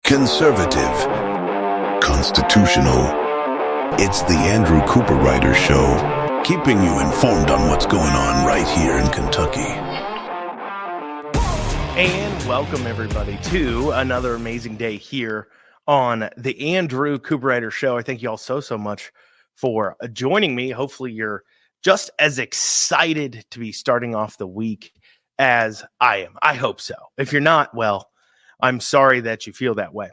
Conservative, constitutional. It's the Andrew Cooperrider Show, keeping you informed on what's going on right here in Kentucky. And welcome, everybody, to another amazing day here on the Andrew Cooperrider Show. I thank you all so much for joining me. Hopefully, you're just as excited to be starting off the week as I am. I hope so. If you're not, well, I'm sorry that you feel that way.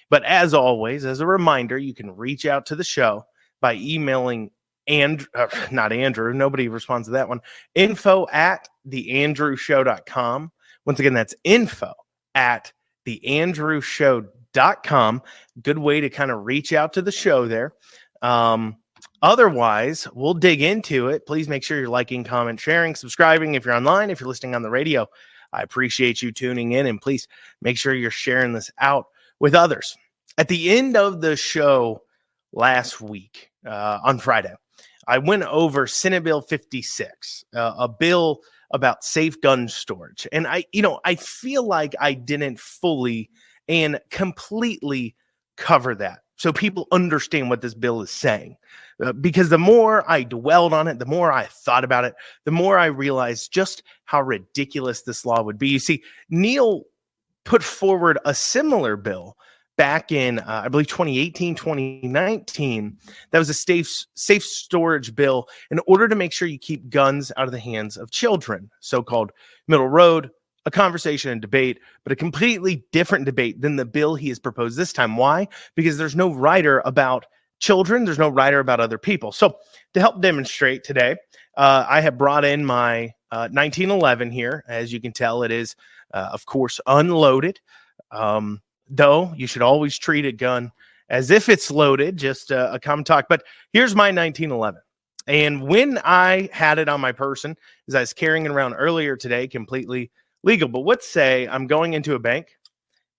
But as always, as a reminder, you can reach out to the show by emailing not Andrew, nobody responds to that one, info@theandrewshow.com. Once again, that's info@theandrewshow.com. Good way to kind of reach out to the show there. Otherwise, we'll dig into it. Please make sure you're liking, comment, sharing, subscribing. If you're online, if you're listening on the radio, I appreciate you tuning in, and please make sure you're sharing this out with others. At the end of the show last week, on Friday, I went over Senate Bill 56, a bill about safe gun storage. And I feel like I didn't fully and completely cover that, so people understand what this bill is saying. Because the more I dwelled on it, the more I thought about it, the more I realized just how ridiculous this law would be. You see, Neil put forward a similar bill back in, I believe, 2018, 2019. That was a safe storage bill in order to make sure you keep guns out of the hands of children, so-called middle road, a conversation and debate, but a completely different debate than the bill he has proposed this time. Why? Because there's no rider about children. There's no rider about other people. So to help demonstrate today, I have brought in my 1911 here. As you can tell, it is, of course, unloaded. Though you should always treat a gun as if it's loaded, just a common talk. But here's my 1911. And when I had it on my person, as I was carrying it around earlier today, completely legal. But let's say I'm going into a bank,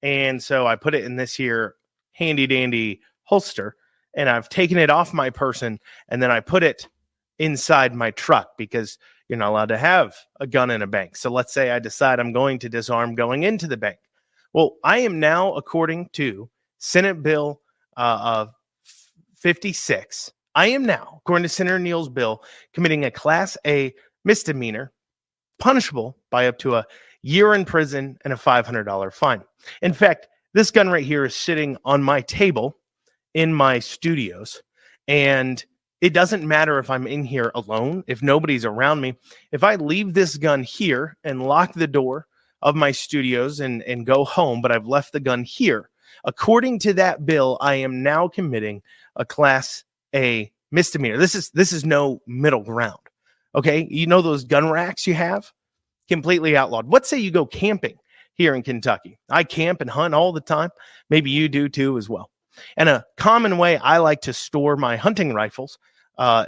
and so I put it in this here handy dandy holster, and I've taken it off my person, and then I put it inside my truck because you're not allowed to have a gun in a bank. So let's say I decide I'm going to disarm going into the bank. Well, I am now, according to Senate Bill 56, I am now, according to Senator Neal's bill, committing a Class A misdemeanor, punishable by up to a year in prison and a $500 fine. In fact, this gun right here is sitting on my table in my studios, and it doesn't matter if I'm in here alone, if nobody's around me. If I leave this gun here and lock the door of my studios and go home, but I've left the gun here, according to that bill, I am now committing a Class A misdemeanor. This is no middle ground. Okay, you know those gun racks you have? Completely outlawed. Let's say you go camping here in Kentucky. I camp and hunt all the time. Maybe you do too as well. And a common way I like to store my hunting rifles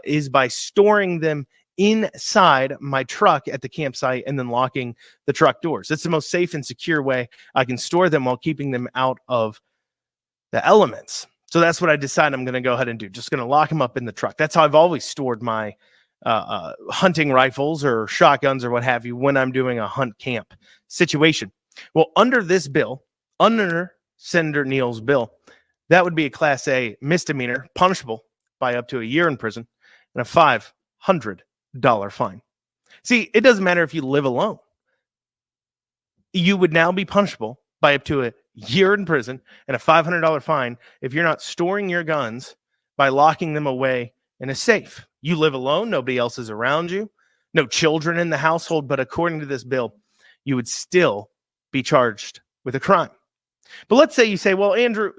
is by storing them inside my truck at the campsite and then locking the truck doors. It's the most safe and secure way I can store them while keeping them out of the elements. So that's what I decide I'm going to go ahead and do. Just going to lock them up in the truck. That's how I've always stored my hunting rifles or shotguns or what have you when I'm doing a hunt camp situation. Well, under this bill, under Senator Neal's bill, that would be a Class A misdemeanor, punishable by up to a year in prison and a $500 fine. See, it doesn't matter if you live alone. You would now be punishable by up to a year in prison and a $500 fine if you're not storing your guns by locking them away in a safe. You live alone, nobody else is around you, no children in the household, but according to this bill, you would still be charged with a crime. But let's say you say, well, Andrew,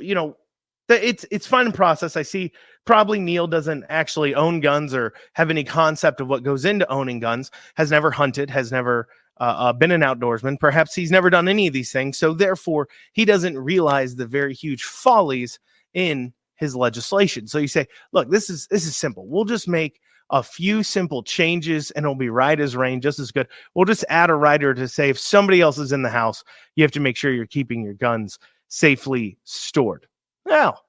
it's fine in process. I see probably Neal doesn't actually own guns or have any concept of what goes into owning guns, has never hunted, has never been an outdoorsman. Perhaps he's never done any of these things. So therefore, he doesn't realize the very huge follies in his legislation. So you say, look, this is simple. We'll just make a few simple changes and it'll be right as rain, just as good. We'll just add a rider to say if somebody else is in the house, you have to make sure you're keeping your guns safely stored. Now,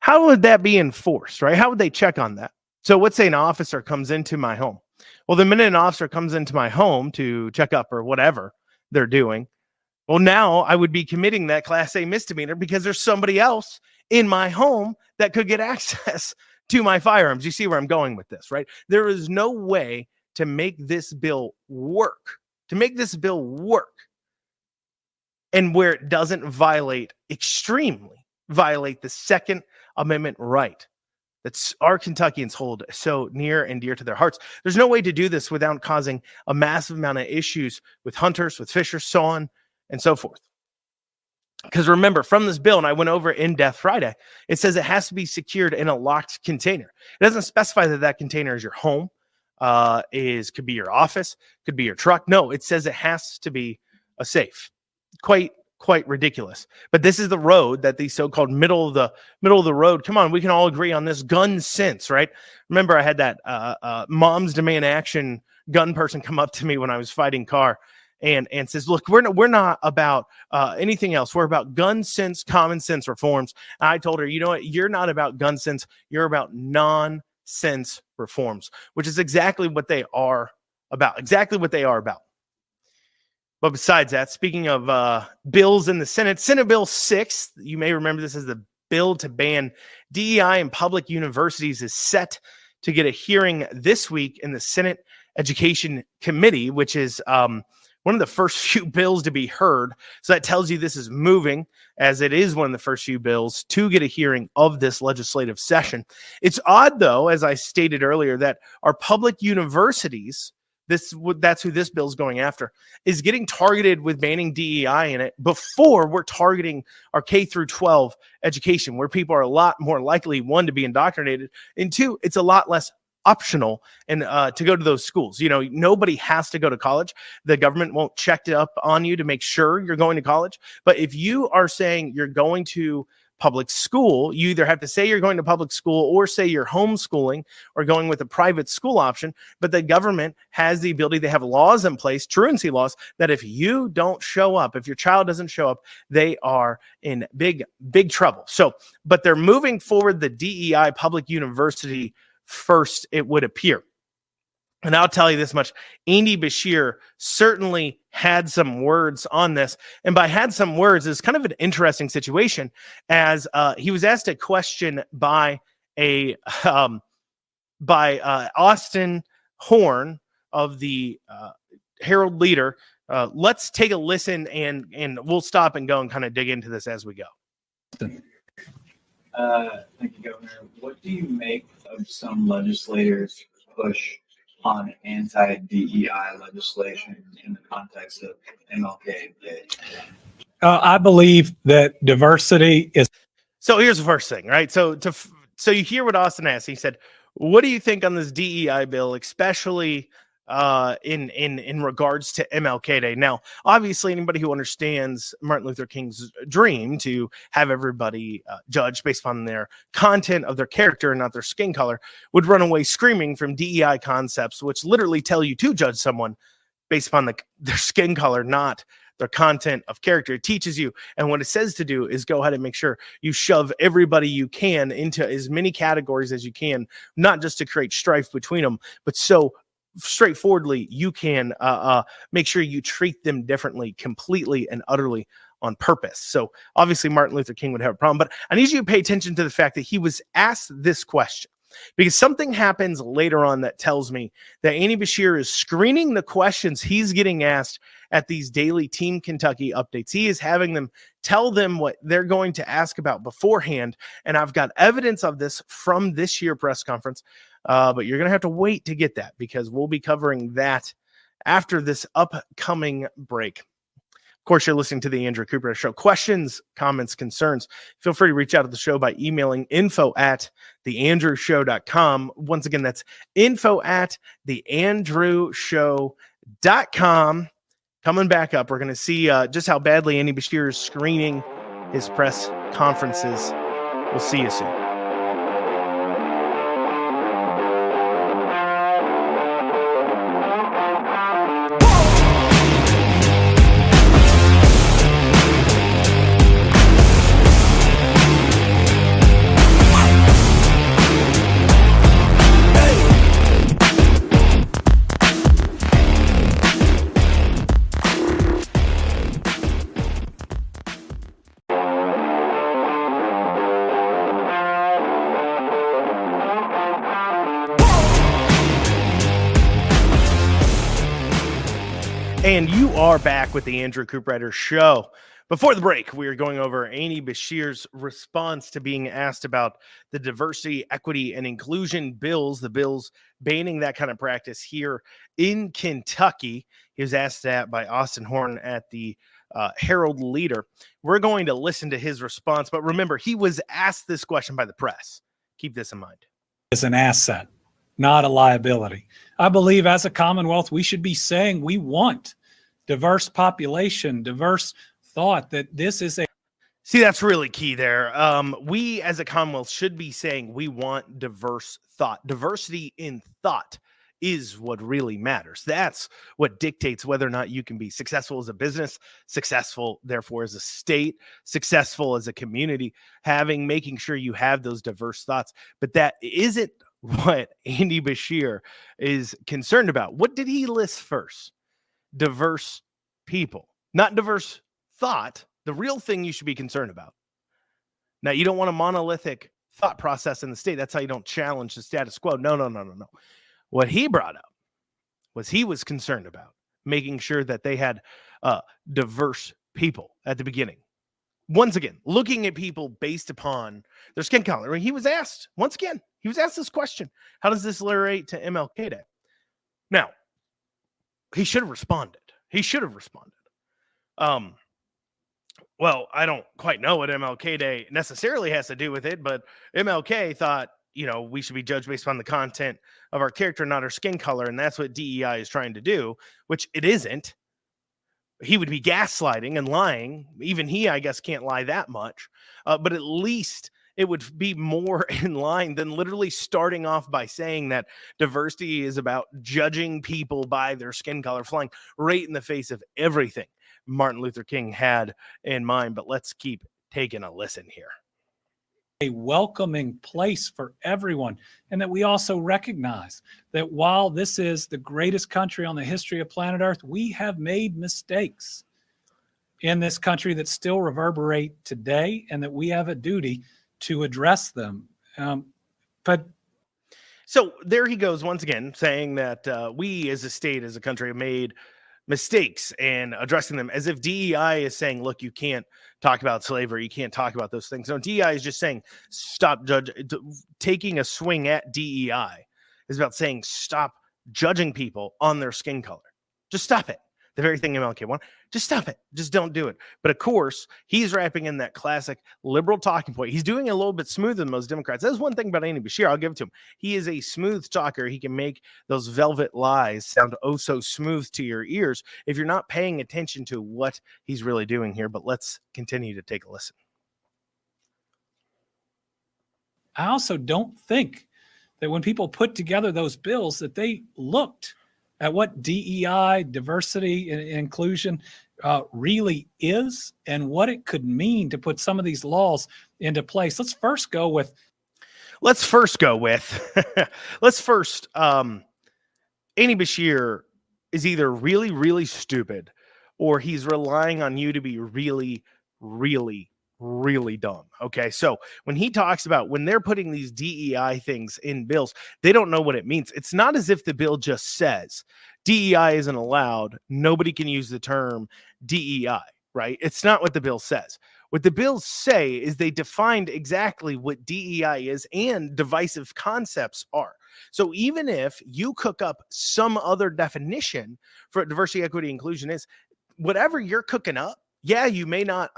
how would that be enforced, right? How would they check on that? So let's say an officer comes into my home. Well, the minute an officer comes into my home to check up or whatever they're doing, Well, now I would be committing that Class A misdemeanor because there's somebody else in my home that could get access to my firearms. You see where I'm going with this, right? There is no way to make this bill work, and where it doesn't extremely violate the Second Amendment right that our Kentuckians hold so near and dear to their hearts. There's no way to do this without causing a massive amount of issues with hunters, with fishers, so on and so forth. Because remember, from this bill, and I went over it in depth Friday, it says it has to be secured in a locked container. It doesn't specify that container is your home, could be your office, could be your truck. No, it says it has to be a safe. Quite ridiculous. But this is the road that the so-called middle of the road. Come on, we can all agree on this gun sense, right? Remember, I had that Moms Demand Action gun person come up to me when I was fighting Carr and says, look, we're not about anything else. We're about gun sense, common sense reforms. And I told her, you know what? You're not about gun sense. You're about nonsense reforms, which is exactly what they are about. But besides that, speaking of bills in the Senate Bill 6, you may remember this as the bill to ban DEI in public universities, is set to get a hearing this week in the Senate Education Committee, which is one of the first few bills to be heard. So that tells you this is moving, as it is one of the first few bills to get a hearing of this legislative session. It's odd, though, as I stated earlier, that our public universities, that's who this bill's going after, is getting targeted with banning DEI in it before we're targeting our K through 12 education, where people are a lot more likely, one, to be indoctrinated, and two, it's a lot less optional and to go to those schools. You know, nobody has to go to college. The government won't check it up on you to make sure you're going to college. But if you are saying you're going to public school, you either have to say you're going to public school or say you're homeschooling or going with a private school option. But the government has the ability, they have laws in place, truancy laws, that if you don't show up, if your child doesn't show up, they are in big trouble. So, but they're moving forward the DEI public university first, it would appear. And I'll tell you this much, Andy Beshear certainly had some words on this. And by had some words, it's kind of an interesting situation, as he was asked a question by Austin Horn of the Herald Leader. Let's take a listen, and we'll stop and go and kind of dig into this as we go. Thank you, Governor. What do you make of some legislators' push on anti-DEI legislation in the context of MLK Day? I believe that diversity is. So here's the first thing, right? So you hear what Austin asked. He said, "What do you think on this DEI bill, especially in regards to MLK Day?" Now, obviously, anybody who understands Martin Luther King's dream to have everybody judged based upon their content of their character and not their skin color would run away screaming from DEI concepts, which literally tell you to judge someone based upon their skin color, not their content of character. It teaches you, and what it says to do is go ahead and make sure you shove everybody you can into as many categories as you can, not just to create strife between them, but so straightforwardly you can make sure you treat them differently, completely and utterly on purpose. So obviously Martin Luther King would have a problem, but I need you to pay attention to the fact that he was asked this question, because something happens later on that tells me that Andy Beshear is screening the questions he's getting asked at these daily Team Kentucky updates. He is having them tell them what they're going to ask about beforehand, and I've got evidence of this from this year press conference. But you're going to have to wait to get that, because we'll be covering that after this upcoming break. Of course, you're listening to the Andrew Cooperrider Show. Questions, comments, concerns, feel free to reach out to the show by emailing info@theandrewshow.com. Once again, that's info@theandrewshow.com. Coming back up, we're going to see just how badly Andy Beshear is screening his press conferences. We'll see you soon. And you are back with the Andrew Cooperrider Show. Before the break, we are going over Andy Beshear's response to being asked about the diversity, equity, and inclusion bills, the bills banning that kind of practice here in Kentucky. He was asked that by Austin Horn at the Herald Leader. We're going to listen to his response, but remember, he was asked this question by the press. Keep this in mind. It's an asset, not a liability. I believe as a Commonwealth, we should be saying we want diverse population, diverse thought, that this is a... See, that's really key there. We as a Commonwealth should be saying we want diverse thought. Diversity in thought is what really matters. That's what dictates whether or not you can be successful as a business, successful, therefore, as a state, successful as a community, making sure you have those diverse thoughts. But that isn't what Andy Beshear is concerned about. What did he list first? Diverse people, not diverse thought. The real thing you should be concerned about. Now, you don't want a monolithic thought process in the state. That's how you don't challenge the status quo. No. What he brought up was he was concerned about making sure that they had diverse people at the beginning. Once again, looking at people based upon their skin color. He was asked, once again, this question. How does this relate to MLK Day? Now, he should have responded. Well, I don't quite know what MLK Day necessarily has to do with it, but MLK thought, we should be judged based on the content of our character, not our skin color. And that's what DEI is trying to do, which it isn't. He would be gaslighting and lying. Even he, I guess, can't lie that much. But at least it would be more in line than literally starting off by saying that diversity is about judging people by their skin color, flying right in the face of everything Martin Luther King had in mind. But let's keep taking a listen here. A welcoming place for everyone, and that we also recognize that while this is the greatest country on the history of planet Earth, we have made mistakes in this country that still reverberate today, and that we have a duty to address them. So there he goes once again, saying that we as a state, as a country, have made mistakes and addressing them, as if DEI is saying, look, you can't talk about slavery, you can't talk about those things. No, DEI is just saying stop taking a swing at DEI is about saying stop judging people on their skin color. Just stop it. The very thing MLK wanted. Just stop it. Just don't do it. But of course, he's wrapping in that classic liberal talking point. He's doing it a little bit smoother than most Democrats. That's one thing about Andy Beshear. I'll give it to him. He is a smooth talker. He can make those velvet lies sound oh so smooth to your ears if you're not paying attention to what he's really doing here. But let's continue to take a listen. I also don't think that when people put together those bills that they looked at what DEI, diversity and inclusion really is and what it could mean to put some of these laws into place. Let's first Andy Beshear is either really, really stupid or he's relying on you to be really, really, really dumb. Okay. So when he talks about when they're putting these DEI things in bills, they don't know what it means. It's not as if the bill just says DEI isn't allowed. Nobody can use the term DEI, right? It's not what the bill says. What the bills say is they defined exactly what DEI is and divisive concepts are. So even if you cook up some other definition for what diversity, equity, inclusion is, whatever you're cooking up, yeah, you may not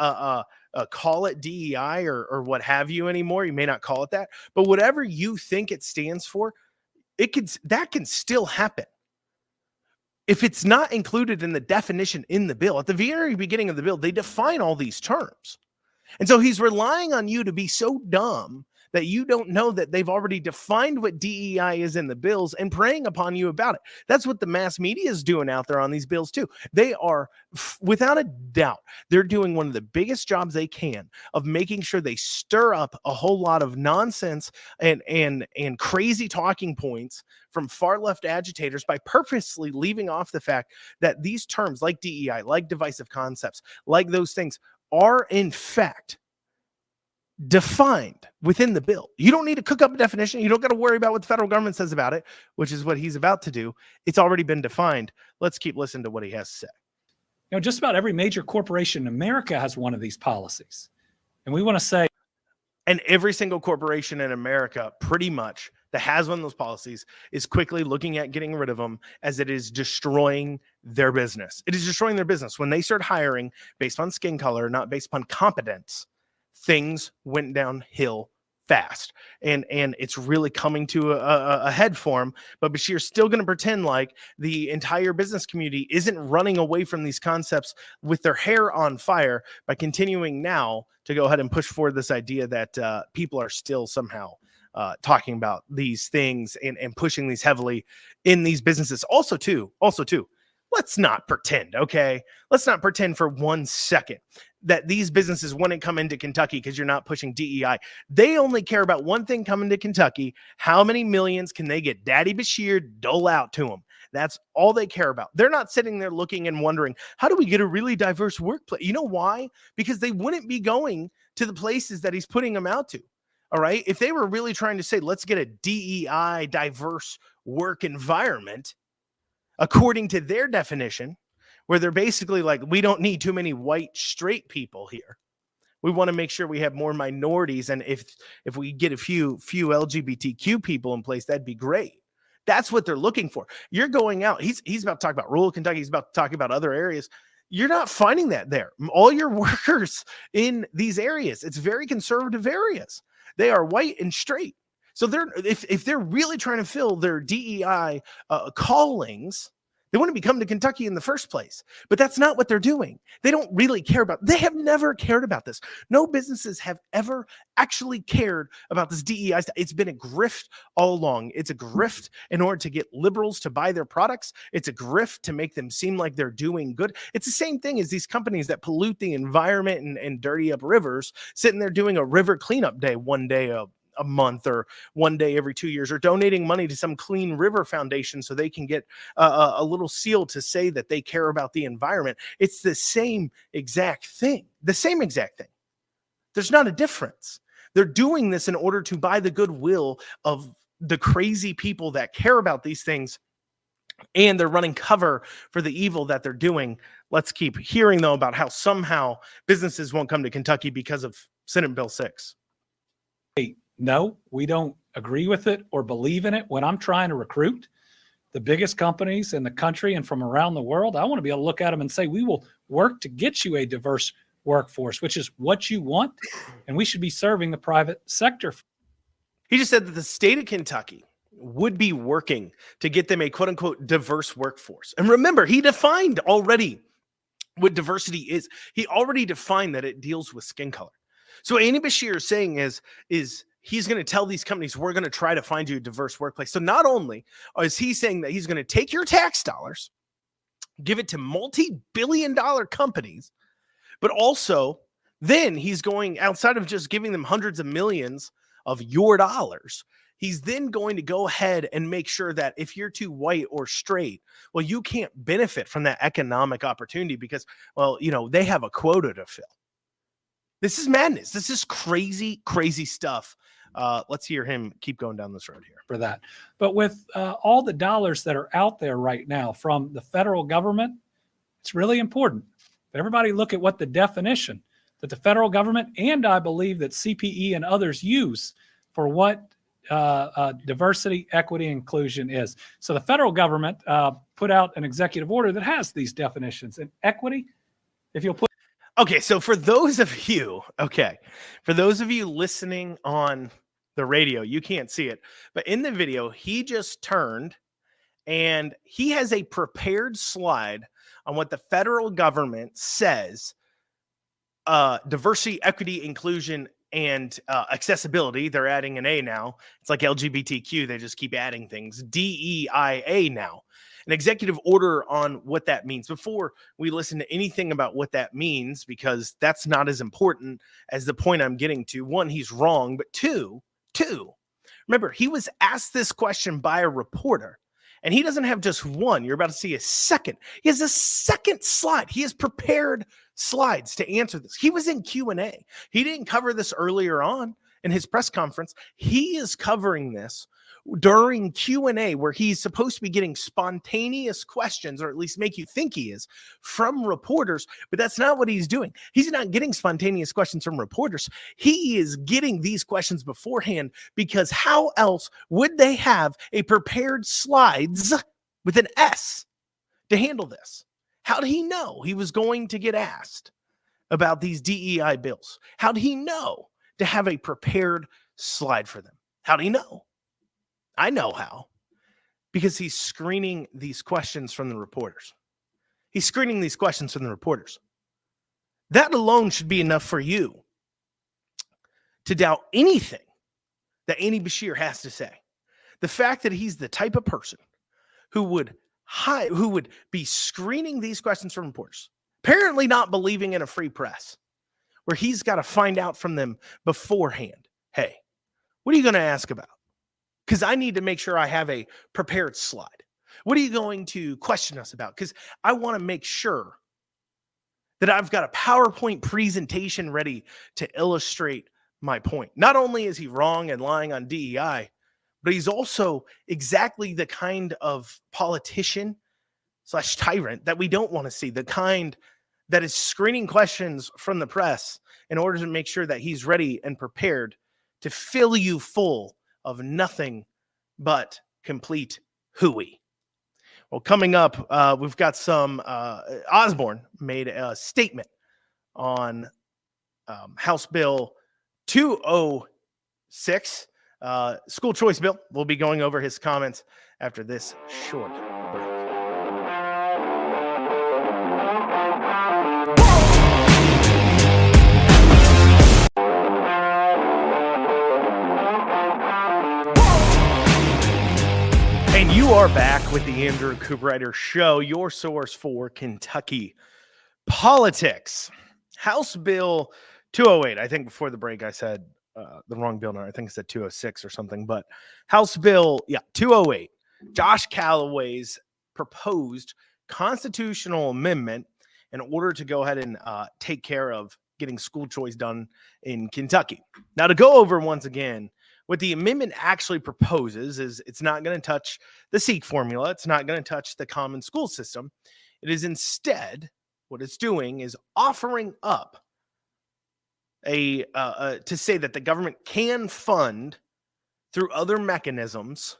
call it DEI or what have you anymore. You may not call it that, but whatever you think it stands for, that can still happen. If it's not included in the definition in the bill, at the very beginning of the bill, they define all these terms. And so he's relying on you to be so dumb that you don't know that they've already defined what DEI is in the bills and preying upon you about it. That's what the mass media is doing out there on these bills too. They are, without a doubt, they're doing one of the biggest jobs they can of making sure they stir up a whole lot of nonsense and crazy talking points from far left agitators by purposely leaving off the fact that these terms like DEI, like divisive concepts, like those things are in fact defined within the bill. You don't need to cook up a definition. You don't got to worry about what the federal government says about it, which is what he's about to do. It's already been defined. Let's keep listening to what he has to say. You know, just about every major corporation in America has one of these policies. And we want to say, and every single corporation in America, pretty much, that has one of those policies is quickly looking at getting rid of them, as it is destroying their business. It is destroying their business. When they start hiring based on skin color, not based upon competence, things went downhill fast. And it's really coming to a head for him. But Beshear's still going to pretend like the entire business community isn't running away from these concepts with their hair on fire by continuing now to go ahead and push forward this idea that people are still somehow talking about these things and pushing these heavily in these businesses. Also, too, let's not pretend, okay? Let's not pretend for 1 second that these businesses wouldn't come into Kentucky because you're not pushing DEI. They only care about one thing coming to Kentucky: how many millions can they get Daddy Beshear dole out to them? That's all they care about. They're not sitting there looking and wondering, how do we get a really diverse workplace? You know why? Because they wouldn't be going to the places that he's putting them out to. All right. If they were really trying to say, let's get a DEI diverse work environment, according to their definition, where they're basically like, we don't need too many white straight people here. We want to make sure we have more minorities. And if we get a few LGBTQ people in place, that'd be great. That's what they're looking for. You're going out. He's about to talk about rural Kentucky. He's about to talk about other areas. You're not finding that there. All your workers in these areas, it's very conservative areas. They are white and straight. So if they're really trying to fill their DEI callings, they wouldn't be coming to Kentucky in the first place. But that's not what they're doing. They don't really care about. They have never cared about this. No businesses have ever actually cared about this DEI stuff. It's been a grift all along. It's a grift in order to get liberals to buy their products. It's a grift to make them seem like they're doing good. It's the same thing as these companies that pollute the environment and dirty up rivers, sitting there doing a river cleanup day one day a month or one day every 2 years, or donating money to some clean river foundation so they can get a little seal to say that they care about the environment. It's the same exact thing. There's not a difference. They're doing this in order to buy the goodwill of the crazy people that care about these things, and they're running cover for the evil that they're doing. Let's keep hearing, though, about how somehow businesses won't come to Kentucky because of Senate Bill 6. No, we don't agree with it or believe in it. When I'm trying to recruit the biggest companies in the country and from around the world, I want to be able to look at them and say, we will work to get you a diverse workforce, which is what you want. And we should be serving the private sector. He just said that the state of Kentucky would be working to get them a quote unquote diverse workforce. And remember, he defined already what diversity is. He already defined that it deals with skin color. So Andy Beshear is saying is he's going to tell these companies, we're going to try to find you a diverse workplace. So not only is he saying that he's going to take your tax dollars, give it to multi-billion-dollar companies, but also then he's going, outside of just giving them hundreds of millions of your dollars, he's then going to go ahead and make sure that if you're too white or straight, well, you can't benefit from that economic opportunity because, well, you know, they have a quota to fill. This is madness. This is crazy, crazy stuff. Let's hear him keep going down this road here. For that. But with all the dollars that are out there right now from the federal government, it's really important that everybody look at what the definition that the federal government and I believe that CPE and others use for what diversity, equity, inclusion is. So the federal government put out an executive order that has these definitions. And equity, if you'll put. Okay, so for those of you listening on the radio, you can't see it, but in the video, he just turned and he has a prepared slide on what the federal government says, diversity, equity, inclusion, and accessibility. They're adding an A now. It's like LGBTQ. They just keep adding things. DEIA now. An executive order on what that means. Before we listen to anything about what that means, because that's not as important as the point I'm getting to. One, he's wrong, but two, remember, he was asked this question by a reporter, And he doesn't have just one. You're about to see a second. He has a second slide. He has prepared slides to answer this. He was in Q&A. He didn't cover this earlier on in his press conference. He is covering this during Q&A, where he's supposed to be getting spontaneous questions, or at least make you think he is, from reporters, but that's not what he's doing. He's not getting spontaneous questions from reporters. He is getting these questions beforehand, because how else would they have a prepared slides with an S to handle this? How did he know he was going to get asked about these DEI bills? How did he know to have a prepared slide for them? How did he know? I know how, because he's screening these questions from the reporters. He's screening these questions from the reporters. That alone should be enough for you to doubt anything that Andy Beshear has to say. The fact that he's the type of person who would be screening these questions from reporters, apparently not believing in a free press, where he's got to find out from them beforehand, hey, what are you going to ask about? Because I need to make sure I have a prepared slide. What are you going to question us about? Because I want to make sure that I've got a PowerPoint presentation ready to illustrate my point. Not only is he wrong and lying on DEI, but he's also exactly the kind of politician / tyrant that we don't want to see, the kind that is screening questions from the press in order to make sure that he's ready and prepared to fill you full of nothing but complete hooey. Well, coming up, we've got some Osborne made a statement on House Bill 206, school choice bill. We'll be going over his comments after this short break. And you are back with the Andrew Cooperrider Show, your source for Kentucky politics. House Bill 208. I think before the break I said the wrong bill number. I think it said 206 or something. But House Bill, 208. Josh Calloway's proposed constitutional amendment in order to go ahead and take care of getting school choice done in Kentucky. Now, to go over once again, what the amendment actually proposes is it's not going to touch the SEEK formula. It's not going to touch the common school system. It is instead, what it's doing is offering up to say that the government can fund through other mechanisms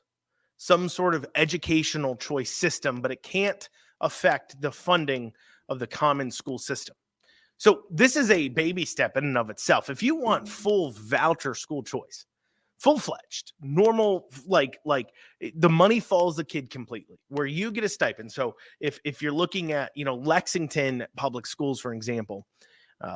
some sort of educational choice system, but it can't affect the funding of the common school system. So this is a baby step in and of itself. If you want full voucher school choice, full-fledged, normal, like the money follows the kid completely, where you get a stipend. So if you're looking at, Lexington public schools, for example,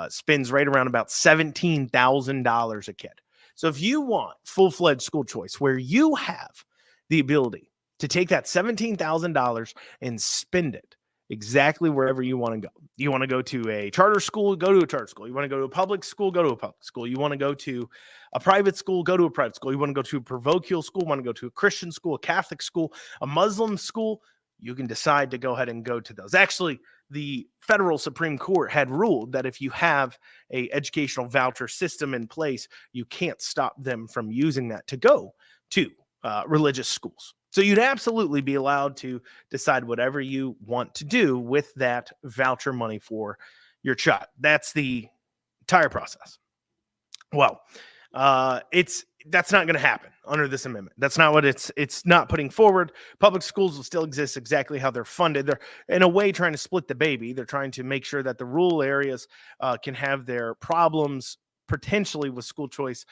spends right around about $17,000 a kid. So if you want full-fledged school choice, where you have the ability to take that $17,000 and spend it exactly wherever you want to go. You want to go to a charter school, go to a charter school. You want to go to a public school, go to a public school. You want to go to a private school, go to a private school. You want to go to a parochial school, want to go to a Christian school, a Catholic school, a Muslim school. You can decide to go ahead and go to those. Actually, the federal Supreme Court had ruled that if you have a educational voucher system in place, you can't stop them from using that to go to religious schools. So you'd absolutely be allowed to decide whatever you want to do with that voucher money for your child. That's the entire process. Well, that's not going to happen under this amendment. That's not what it's not putting forward. Public schools will still exist exactly how they're funded. They're in a way trying to split the baby. They're trying to make sure that the rural areas can have their problems potentially with school choice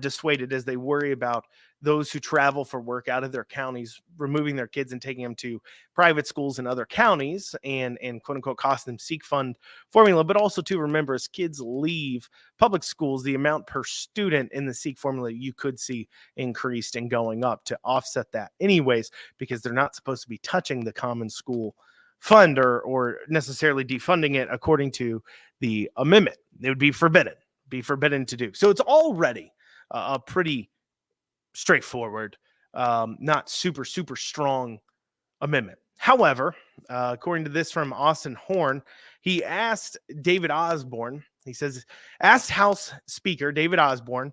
dissuaded, as they worry about those who travel for work out of their counties, removing their kids and taking them to private schools in other counties and quote unquote cost them SEEK fund formula. But also to remember, as kids leave public schools, the amount per student in the SEEK formula you could see increased and going up to offset that anyways, because they're not supposed to be touching the common school fund or necessarily defunding it according to the amendment. It would be forbidden to do. So it's already a pretty straightforward, not super strong amendment. However, according to this from Austin Horn, he asked David Osborne, he says, asked House Speaker David Osborne,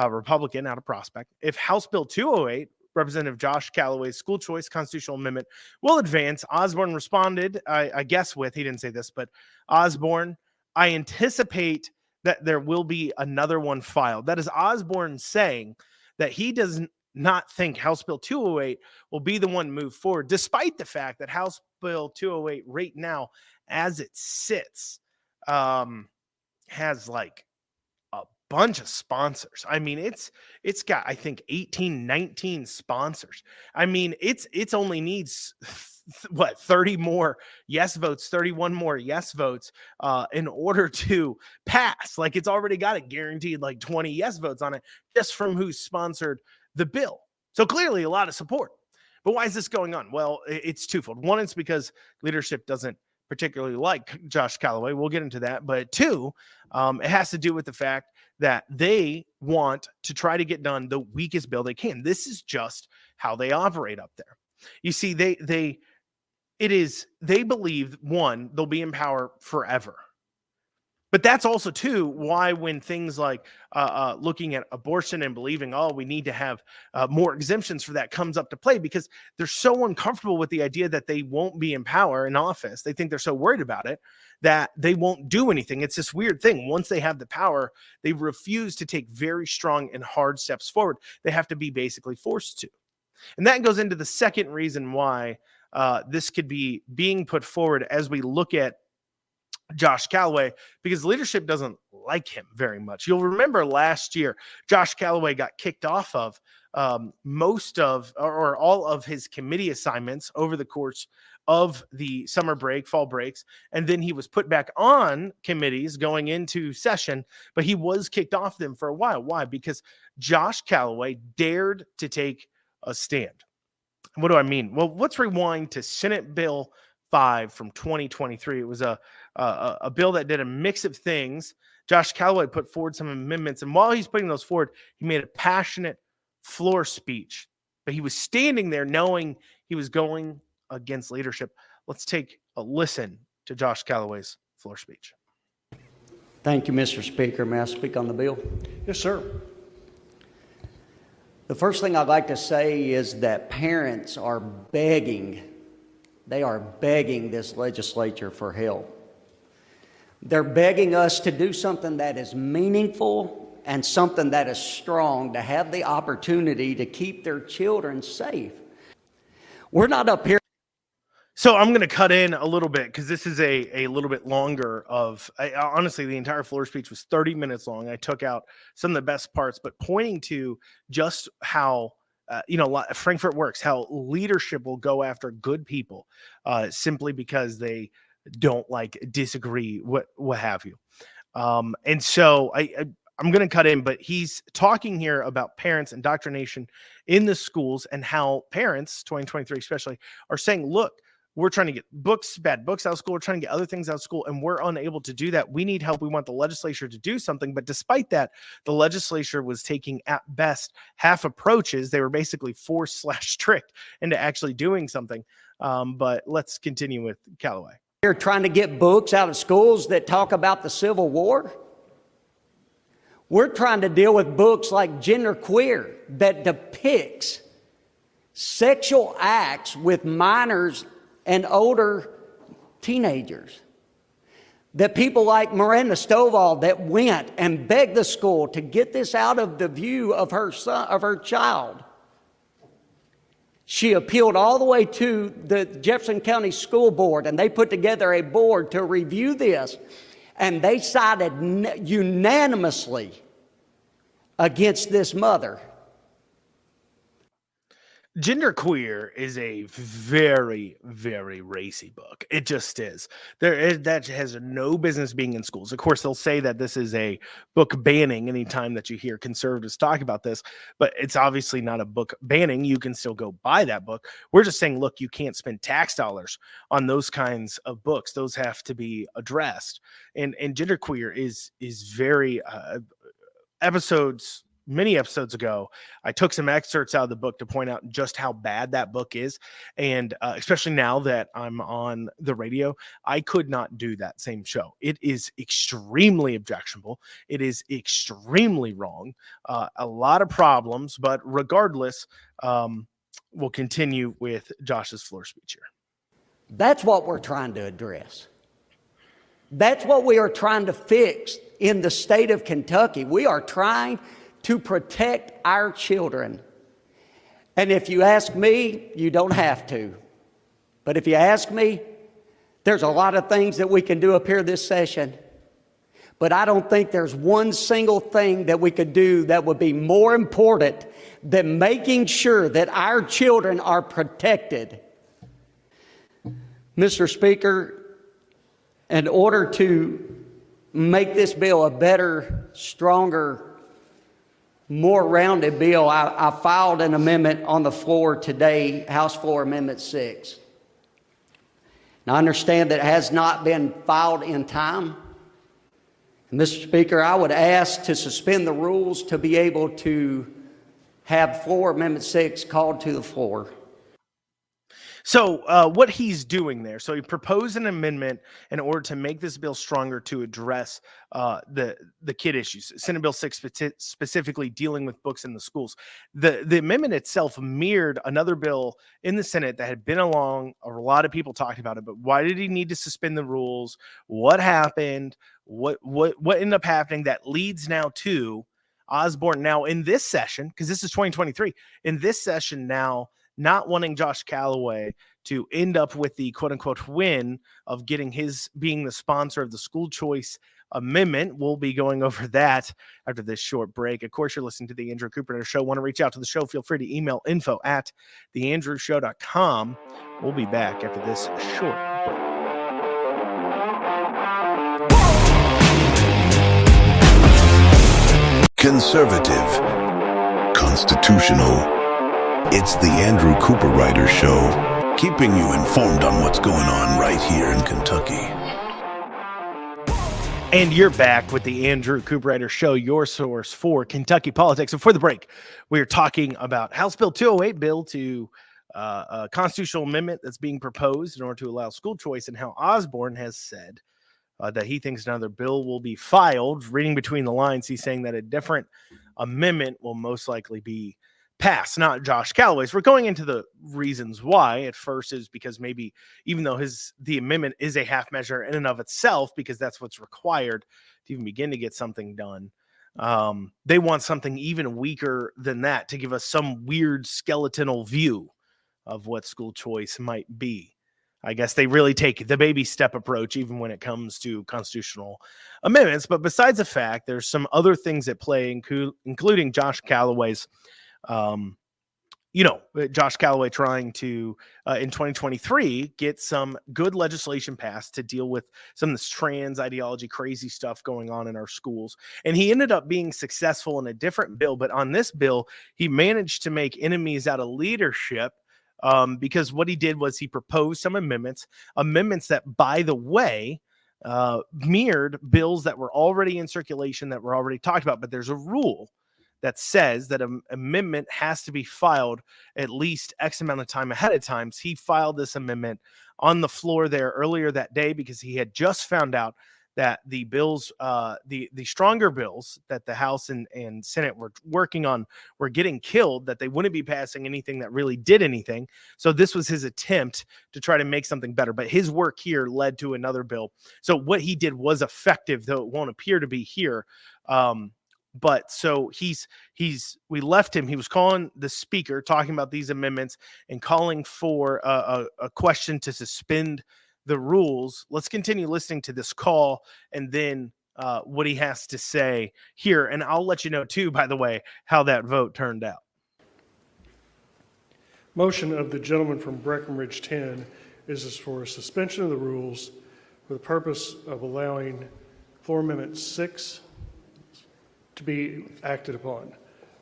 Republican out of Prospect, if House Bill 208, Representative Josh Calloway's school choice constitutional amendment, will advance. Osborne responded, I guess with, he didn't say this, but Osborne, I anticipate that there will be another one filed. That is Osborne saying that he does not think House Bill 208 will be the one moved forward, despite the fact that House Bill 208 right now, as it sits, has like a bunch of sponsors. I mean, it's got, I think, 18, 19 sponsors. I mean, it's only needs what, 30 more yes votes, 31 more yes votes in order to pass. Like, it's already got a guaranteed like 20 yes votes on it just from who sponsored the bill. So clearly a lot of support. But why is this going on? Well, it's twofold. One, it's because leadership doesn't particularly like Josh Calloway. We'll get into that. But two, it has to do with the fact that they want to try to get done the weakest bill they can. This is just how they operate up there. You see, they believe, one, they'll be in power forever. But that's also, too, why when things like looking at abortion and believing, oh, we need to have more exemptions for that comes up to play, because they're so uncomfortable with the idea that they won't be in power in office. They think they're so worried about it that they won't do anything. It's this weird thing. Once they have the power, they refuse to take very strong and hard steps forward. They have to be basically forced to. And that goes into the second reason why this could be being put forward as we look at Josh Calloway, because leadership doesn't like him very much. You'll remember last year, Josh Calloway got kicked off of most of or all of his committee assignments over the course of the summer break, fall breaks, and then he was put back on committees going into session, but he was kicked off them for a while. Why? Because Josh Calloway dared to take a stand. What do I mean? Well, let's rewind to Senate Bill 5 from 2023. It was a bill that did a mix of things. Josh Calloway put forward some amendments, and while he's putting those forward, he made a passionate floor speech. But he was standing there knowing he was going against leadership. Let's take a listen to Josh Calloway's floor speech. Thank you, Mr. Speaker. May I speak on the bill? Yes, sir. The first thing I'd like to say is that parents are begging. They are begging this legislature for help. They're begging us to do something that is meaningful and something that is strong, to have the opportunity to keep their children safe. We're not up here. So I'm going to cut in a little bit because this is a little bit longer of, honestly, the entire floor speech was 30 minutes long. I took out some of the best parts, but pointing to just how, Frankfurt works, how leadership will go after good people simply because they don't disagree, what have you. And so I'm going to cut in, but he's talking here about parents, indoctrination in the schools, and how parents, 2023 especially, are saying, look, we're trying to get bad books out of school. We're trying to get other things out of school, and we're unable to do that. We need help. We want the legislature to do something. But despite that, the legislature was taking, at best, half approaches. They were basically forced/tricked into actually doing something. But let's continue with Calloway. We're trying to get books out of schools that talk about the Civil War. We're trying to deal with books like Gender Queer that depicts sexual acts with minors and older teenagers. That people like Miranda Stovall that went and begged the school to get this out of the view of her son, of her child. She appealed all the way to the Jefferson County School Board, and they put together a board to review this, and they sided unanimously against this mother. Genderqueer is a very, very racy book. It just is. That has no business being in schools. Of course, they'll say that this is a book banning anytime that you hear conservatives talk about this, but it's obviously not a book banning. You can still go buy that book. We're just saying, look, you can't spend tax dollars on those kinds of books. Those have to be addressed. And Genderqueer is very episodes many episodes ago, I took some excerpts out of the book to point out just how bad that book is. And especially now that I'm on the radio, I could not do that same show. It is extremely objectionable. It is extremely wrong. A lot of problems, but regardless, we'll continue with Josh's floor speech here. That's what we're trying to address. That's what we are trying to fix in the state of Kentucky. We are trying to protect our children. And if you ask me, you don't have to. But if you ask me, there's a lot of things that we can do up here this session. But I don't think there's one single thing that we could do that would be more important than making sure that our children are protected. Mr. Speaker, in order to make this bill a better, stronger, more rounded bill, I filed an amendment on the floor today, House Floor Amendment 6. Now, I understand that it has not been filed in time. And Mr. Speaker, I would ask to suspend the rules to be able to have Floor Amendment 6 called to the floor. So what he's doing there, so he proposed an amendment in order to make this bill stronger to address the kid issues. Senate Bill 6 specifically dealing with books in the schools. The amendment itself mirrored another bill in the Senate that had been along. A lot of people talked about it, but why did he need to suspend the rules? What happened? What ended up happening that leads now to Osborne now in this session, because this is 2023, in this session now, not wanting Josh Calloway to end up with the quote-unquote win of being the sponsor of the school choice amendment. We'll be going over that after this short break. Of course, you're listening to the Andrew Cooperrider Show. Want to reach out to the show, feel free to email info@theandrewshow.com. We'll be back after this short break. Conservative, constitutional. It's the Andrew Cooperrider Show, keeping you informed on what's going on right here in Kentucky. And you're back with the Andrew Cooperrider Show, your source for Kentucky politics. And for the break, we are talking about House Bill 208, bill to a constitutional amendment that's being proposed in order to allow school choice, and how Osborne has said that he thinks another bill will be filed. Reading between the lines, he's saying that a different amendment will most likely be passed, not Josh Calloway's. We're going into the reasons why. At first is because maybe even though the amendment is a half measure in and of itself, because that's what's required to even begin to get something done, they want something even weaker than that to give us some weird skeletal view of what school choice might be. I guess they really take the baby step approach even when it comes to constitutional amendments. But besides the fact, there's some other things at play, including Josh Calloway's Josh Calloway trying to, in 2023, get some good legislation passed to deal with some of this trans ideology, crazy stuff going on in our schools. And he ended up being successful in a different bill. But on this bill, he managed to make enemies out of leadership because what he did was he proposed some amendments that, by the way, mirrored bills that were already in circulation, that were already talked about. But there's a rule that says that an amendment has to be filed at least X amount of time ahead of time. So he filed this amendment on the floor there earlier that day because he had just found out that the bills, the stronger bills that the House and Senate were working on were getting killed, that they wouldn't be passing anything that really did anything. So this was his attempt to try to make something better. But his work here led to another bill. So what he did was effective, though it won't appear to be here. But so we left him. He was calling the speaker, talking about these amendments and calling for a question to suspend the rules. Let's continue listening to this call and then what he has to say here. And I'll let you know too, by the way, how that vote turned out. Motion of the gentleman from Breckenridge 10 is for a suspension of the rules for the purpose of allowing Floor Amendment 6 to be acted upon.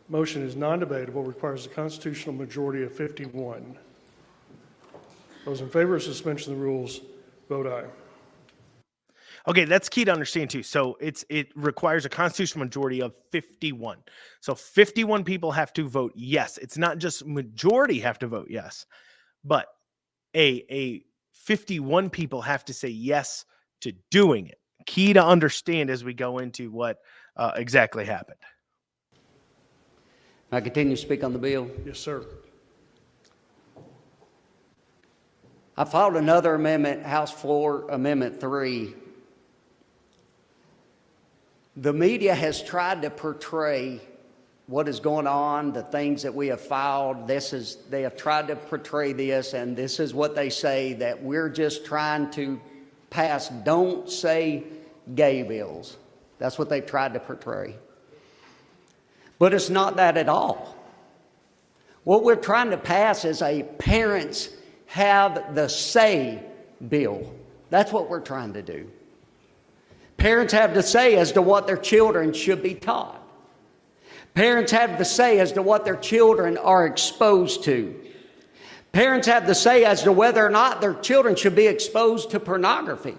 Motion is non-debatable, requires a constitutional majority of 51. Those in favor of suspension of the rules, vote aye. Okay, that's key to understand too. So it requires a constitutional majority of 51. So 51 people have to vote yes. It's not just majority have to vote yes, but a 51 people have to say yes to doing it. Key to understand as we go into what exactly happened. I continue to speak on the bill. Yes, sir. I filed another amendment, House Floor Amendment 3. The media has tried to portray what is going on, the things that we have filed. They have tried to portray this, and this is what they say, that we're just trying to pass don't say gay bills. That's what they've tried to portray. But it's not that at all. What we're trying to pass is a parents have the say bill. That's what we're trying to do. Parents have the say as to what their children should be taught. Parents have the say as to what their children are exposed to. Parents have the say as to whether or not their children should be exposed to pornography.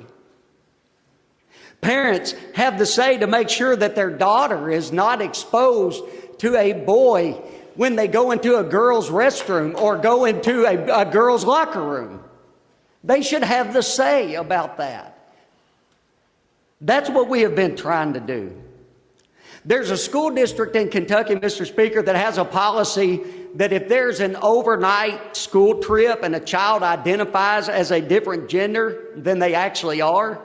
Parents have the say to make sure that their daughter is not exposed to a boy when they go into a girl's restroom or go into a girl's locker room. They should have the say about that. That's what we have been trying to do. There's a school district in Kentucky, Mr. Speaker, that has a policy that if there's an overnight school trip and a child identifies as a different gender than they actually are,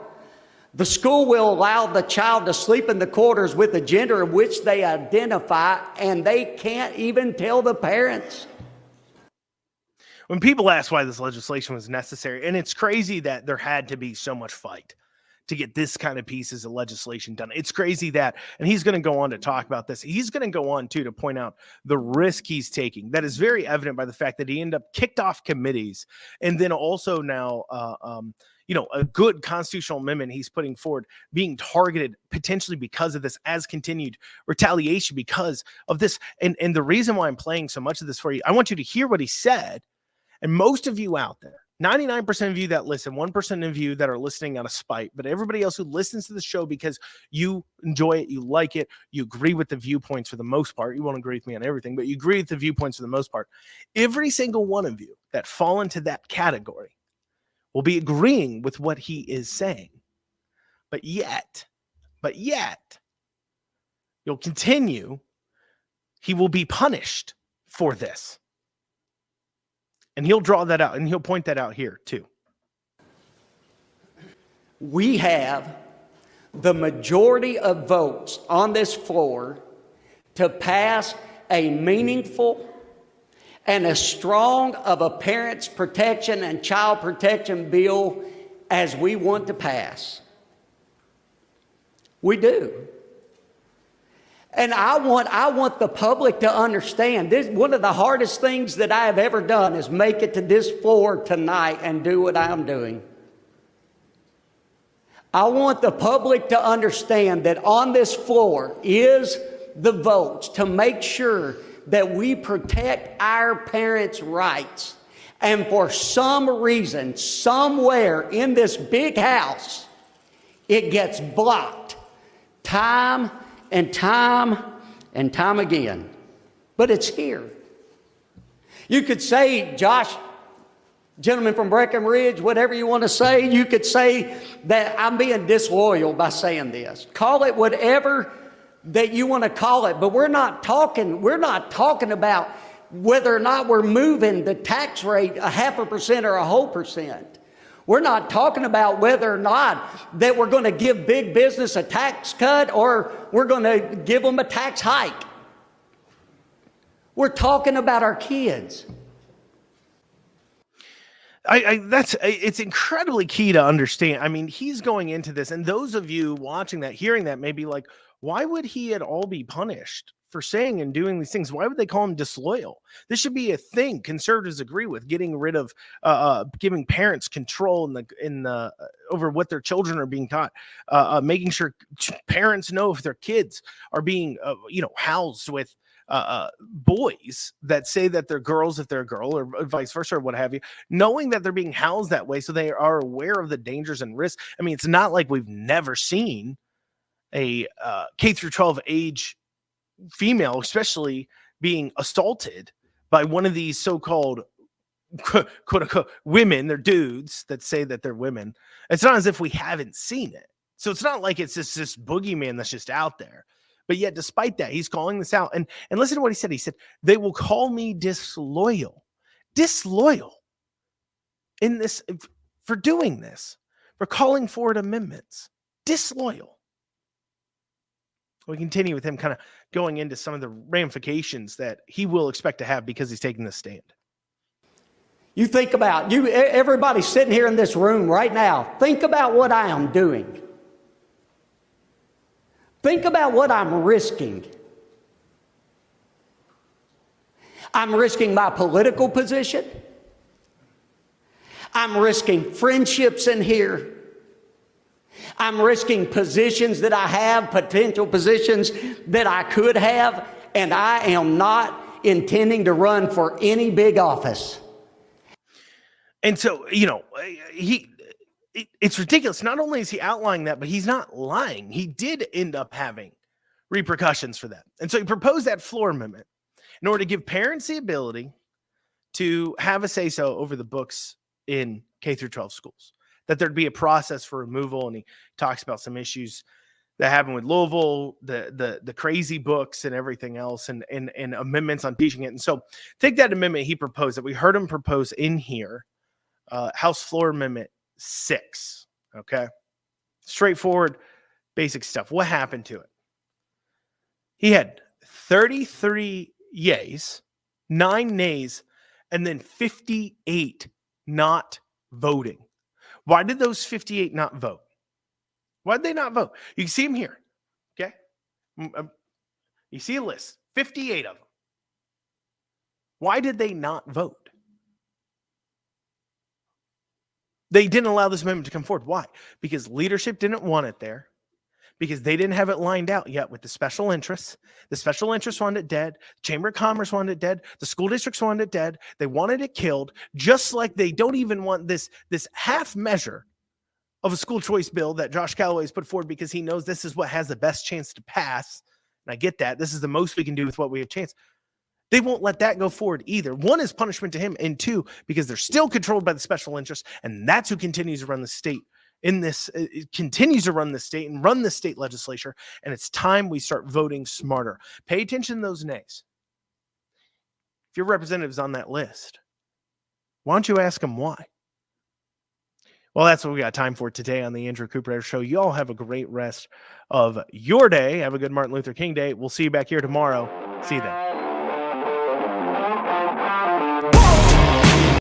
the school will allow the child to sleep in the quarters with the gender in which they identify, and they can't even tell the parents. When people ask why this legislation was necessary, and it's crazy that there had to be so much fight to get this kind of pieces of legislation done. It's crazy that, and he's going to go on to talk about this. He's going to go on too to point out the risk he's taking. That is very evident by the fact that he ended up kicked off committees, and then also now, a good constitutional amendment he's putting forward being targeted potentially because of this as continued retaliation because of this. And the reason why I'm playing so much of this for you, I want you to hear what he said. And most of you out there, 99% of you that listen, 1% of you that are listening out of spite, but everybody else who listens to the show because you enjoy it, you like it, you agree with the viewpoints for the most part. You won't agree with me on everything, but you agree with the viewpoints for the most part. Every single one of you that fall into that category will be agreeing with what he is saying. But yet, you'll continue. He will be punished for this. And he'll draw that out, and he'll point that out here too. We have the majority of votes on this floor to pass a meaningful and as strong of a parents' protection and child protection bill as we want to pass. We do. And I want the public to understand this. One of the hardest things that I have ever done is make it to this floor tonight and do what I'm doing. I want the public to understand that on this floor is the votes to make sure that we protect our parents' rights. And for some reason, somewhere in this big house, it gets blocked time and time and time again. But it's here. You could say, Josh, gentleman from Breckenridge, whatever you want to say, you could say that I'm being disloyal by saying this. Call it whatever that you want to call it, but we're not talking about whether or not we're moving the tax rate 0.5% or 1%. We're not talking about whether or not that we're going to give big business a tax cut or we're going to give them a tax hike. We're talking about our kids. It's incredibly key to understand. I mean, he's going into this, and those of you watching that, hearing that, may be like, why would he at all be punished for saying and doing these things. Why would they call him disloyal? This should be a thing conservatives agree with, getting rid of giving parents control in the over what their children are being taught, making sure parents know if their kids are being housed with boys that say that they're girls if they're a girl, or vice versa, or what have you, knowing that they're being housed that way so they are aware of the dangers and risks. I mean, it's not like we've never seen a K through 12 age female, especially, being assaulted by one of these so-called quote unquote women. They're dudes that say that they're women. It's not as if we haven't seen it. So it's not like it's just this boogeyman that's just out there. But yet, despite that, he's calling this out. And listen to what he said. He said, they will call me disloyal in this, for doing this, for calling forward amendments. Disloyal. We continue with him kind of going into some of the ramifications that he will expect to have because he's taking this stand. You think about, everybody sitting here in this room right now, think about what I am doing. Think about what I'm risking. I'm risking my political position. I'm risking friendships in here. I'm risking positions that I have, potential positions that I could have, and I am not intending to run for any big office. And so, it's ridiculous. Not only is he outlining that, but he's not lying. He did end up having repercussions for that. And so he proposed that floor amendment in order to give parents the ability to have a say-so over the books in K through 12 schools, that there'd be a process for removal. And he talks about some issues that happened with Louisville, the crazy books and everything else, and amendments on teaching it. And so take that amendment he proposed, that we heard him propose in here, House Floor Amendment 6. Okay. Straightforward, basic stuff. What happened to it? He had 33 yays, 9 nays, and then 58 not voting. Why did those 58 not vote? Why did they not vote? You can see them here. Okay. You see a list, 58 of them. Why did they not vote? They didn't allow this amendment to come forward. Why? Because leadership didn't want it there. Because they didn't have it lined out yet with the special interests. The special interests wanted it dead. The Chamber of Commerce wanted it dead. The school districts wanted it dead. They wanted it killed, just like they don't even want this half measure of a school choice bill that Josh Calloway has put forward, because he knows this is what has the best chance to pass. And I get that. This is the most we can do with what we have chance. They won't let that go forward either. 1 is punishment to him, and 2, because they're still controlled by the special interests, and that's who continues to run the state in this. It continues to run the state and run the state legislature, and it's time we start voting smarter. Pay attention to those nays. If your representative's on that list, why don't you ask them why? Well, that's what we got time for today on the Andrew Cooperrider Show. You all have a great rest of your day. Have a good Martin Luther King Day. We'll see you back here tomorrow. See you then.